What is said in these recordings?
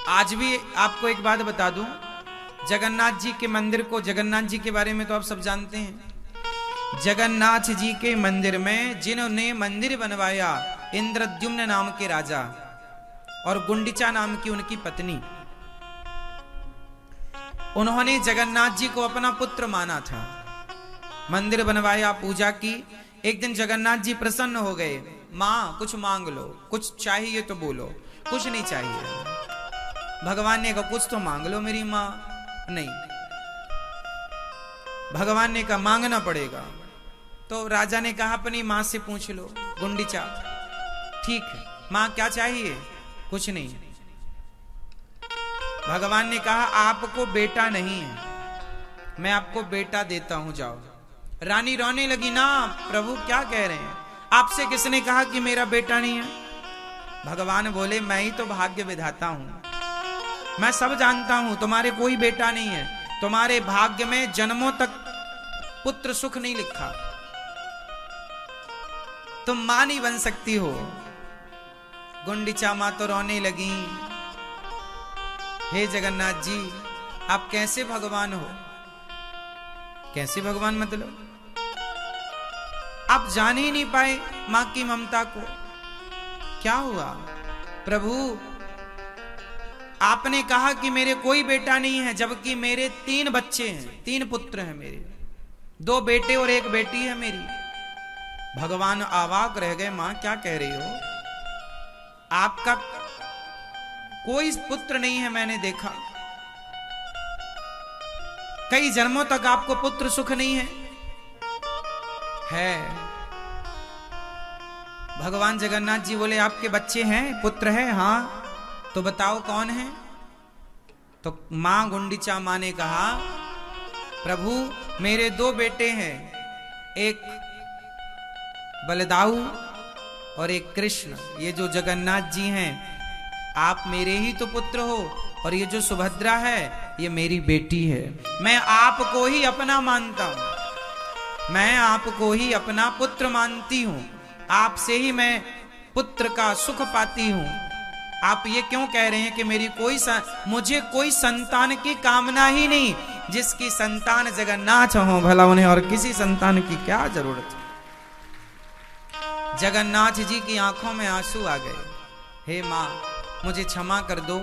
आज भी आपको एक बात बता दूं, जगन्नाथ जी के मंदिर को, जगन्नाथ जी के बारे में तो आप सब जानते हैं। जगन्नाथ जी के मंदिर में जिन्होंने मंदिर बनवाया, इंद्रद्युम्न नाम के राजा और गुंडिचा नाम की उनकी पत्नी, उन्होंने जगन्नाथ जी को अपना पुत्र माना था। मंदिर बनवाया, पूजा की। एक दिन जगन्नाथ जी प्रसन्न हो गए। मां कुछ मांग लो, कुछ चाहिए तो बोलो। कुछ नहीं चाहिए। भगवान ने कहा कुछ तो मांग लो मेरी मां। नहीं, भगवान ने कहा मांगना पड़ेगा। तो राजा ने कहा अपनी मां से पूछ लो, गुंडिचा। ठीक है मां, क्या चाहिए? कुछ नहीं। भगवान ने कहा आपको बेटा नहीं है, मैं आपको बेटा देता हूं, जाओ। रानी रोने लगी, ना प्रभु क्या कह रहे हैं, आपसे किसने कहा कि मेरा बेटा नहीं है? भगवान बोले मैं ही तो भाग्य विधाता हूं, मैं सब जानता हूं, तुम्हारे कोई बेटा नहीं है, तुम्हारे भाग्य में जन्मों तक पुत्र सुख नहीं लिखा, तुम मां नहीं बन सकती हो। गुंडिचा मां तो रोने लगी, हे जगन्नाथ जी आप कैसे भगवान हो? कैसे भगवान मतलब? आप जान ही नहीं पाए मां की ममता को। क्या हुआ? प्रभु आपने कहा कि मेरे कोई बेटा नहीं है, जबकि मेरे 3 बच्चे हैं, 3 पुत्र हैं मेरे, 2 बेटे और 1 बेटी है मेरी। भगवान अवाक रह गए, मां क्या कह रही हो? आपका कोई पुत्र नहीं है, मैंने देखा, कई जन्मों तक आपको पुत्र सुख नहीं है। भगवान जगन्नाथ जी बोले आपके बच्चे हैं, पुत्र है? हाँ। तो बताओ कौन है? तो मां गुंडिचा मां ने कहा प्रभु मेरे 2 बेटे हैं, एक बलदाऊ और एक कृष्ण। ये जो जगन्नाथ जी हैं आप मेरे ही तो पुत्र हो, और ये जो सुभद्रा है ये मेरी बेटी है। मैं आपको ही अपना मानता हूं, मैं आपको ही अपना पुत्र मानती हूं, आपसे ही मैं पुत्र का सुख पाती हूं। आप ये क्यों कह रहे हैं कि मेरी मुझे कोई संतान की कामना ही नहीं? जिसकी संतान जगन्नाथ हो भला उन्हें और किसी संतान की क्या जरूरत है? जगन्नाथ जी की आंखों में आंसू आ गए। हे मां मुझे क्षमा कर दो,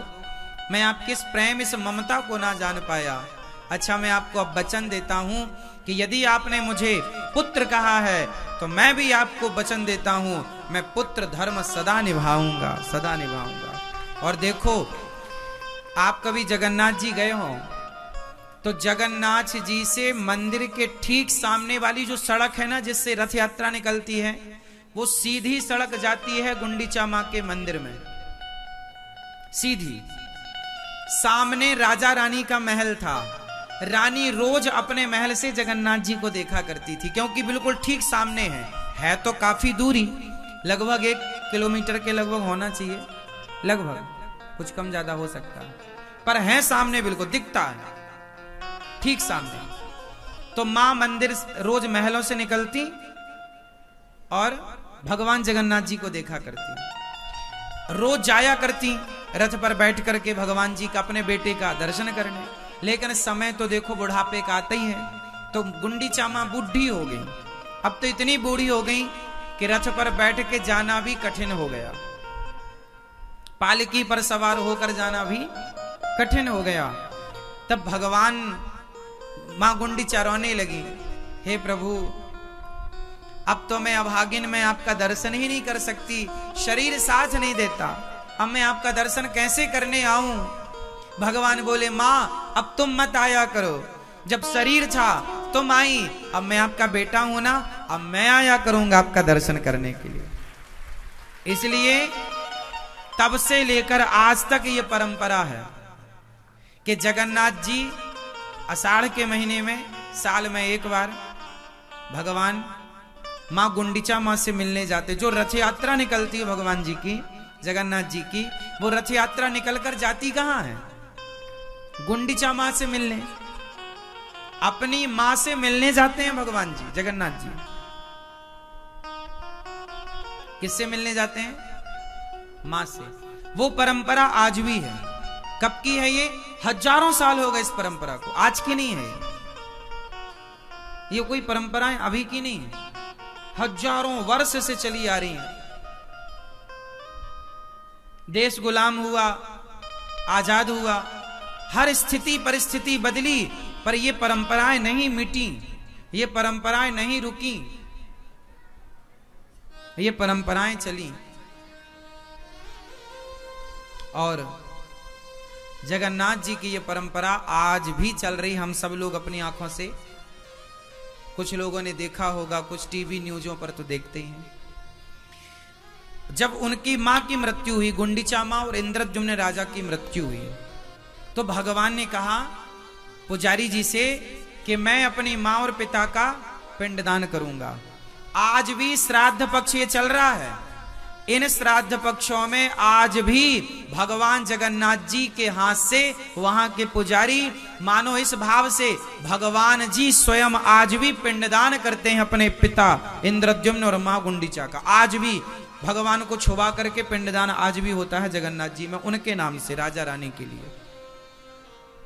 मैं आपके इस प्रेम, इस ममता को ना जान पाया। अच्छा मैं आपको अब वचन देता हूं कि यदि आपने मुझे पुत्र कहा है तो मैं भी आपको वचन देता हूं, मैं पुत्र धर्म सदा निभाऊंगा, सदा निभाऊंगा। और देखो आप कभी जगन्नाथ जी गए हो तो जगन्नाथ जी से मंदिर के ठीक सामने वाली जो सड़क है ना, जिससे रथ यात्रा निकलती है, वो सीधी सड़क जाती है गुंडिचा मां के मंदिर में। सीधी सामने राजा रानी का महल था। रानी रोज अपने महल से जगन्नाथ जी को देखा करती थी, क्योंकि बिल्कुल ठीक सामने है तो काफी दूरी, लगभग 1 किलोमीटर के लगभग होना चाहिए, लगभग, कुछ कम ज्यादा हो सकता है, पर है सामने, बिल्कुल दिखता है ठीक सामने। तो मां मंदिर रोज महलों से निकलती और भगवान जगन्नाथ जी को देखा करती, रोज जाया करती रथ पर बैठ करके भगवान जी का, अपने बेटे का दर्शन करने। लेकिन समय तो देखो बुढ़ापे का आता ही है, तो गुंडिचा मां बूढ़ी हो गई। अब तो इतनी बूढ़ी हो गई कि रथ पर बैठ के जाना भी कठिन हो गया, पालकी पर सवार होकर जाना भी कठिन हो गया। तब भगवान मां गुंडिचा रोने लगी, हे प्रभु अब तो मैं अभागिन में आपका दर्शन ही नहीं कर सकती, शरीर साथ नहीं देता, अब मैं आपका दर्शन कैसे करने आऊं? भगवान बोले मां अब तुम मत आया करो, जब शरीर था तुम आई, अब मैं आपका बेटा हूं ना, अब मैं आया करूंगा आपका दर्शन करने के लिए। इसलिए तब से लेकर आज तक ये परंपरा है कि जगन्नाथ जी आषाढ़ के महीने में साल में 1 बार भगवान मां गुंडिचा मां से मिलने जाते। जो रथ यात्रा निकलती है भगवान जी की, जगन्नाथ जी की, वो रथ यात्रा निकलकर जाती कहां है? गुंडिचा मां से मिलने, अपनी मां से मिलने जाते हैं भगवान जी जगन्नाथ जी। किससे मिलने जाते हैं? मां से। वो परंपरा आज भी है। कब की है ये? हजारों साल हो गए इस परंपरा को, आज की नहीं है ये कोई परंपराएं अभी की नहीं है, हजारों वर्ष से चली आ रही हैं। देश गुलाम हुआ, आजाद हुआ, हर स्थिति परिस्थिति बदली, पर ये परंपराएं नहीं मिटी, ये परंपराएं नहीं रुकी, ये परंपराएं चली। और जगन्नाथ जी की ये परंपरा आज भी चल रही, हम सब लोग अपनी आंखों से, कुछ लोगों ने देखा होगा, कुछ टीवी न्यूज़ों पर तो देखते ही हैं। जब उनकी मां की मृत्यु हुई, गुंडीचा मां और इंद्रद्युम्न राजा की मृत्यु हुई, तो भगवान ने कहा पुजारी जी से कि मैं अपनी मां और पिता का पिंडदान करूंगा। आज भी श्राद्ध पक्ष ये चल रहा है, इन श्राद्ध पक्षों में आज भी भगवान जगन्नाथ जी के हाथ से वहां के पुजारी मानो इस भाव से भगवान जी स्वयं आज भी पिंडदान करते हैं अपने पिता इंद्रद्युम्न और मां गुंडीचा का। आज भी भगवान को छुपा करके पिंडदान आज भी होता है जगन्नाथ जी में, उनके नाम से, राजा रानी के लिए।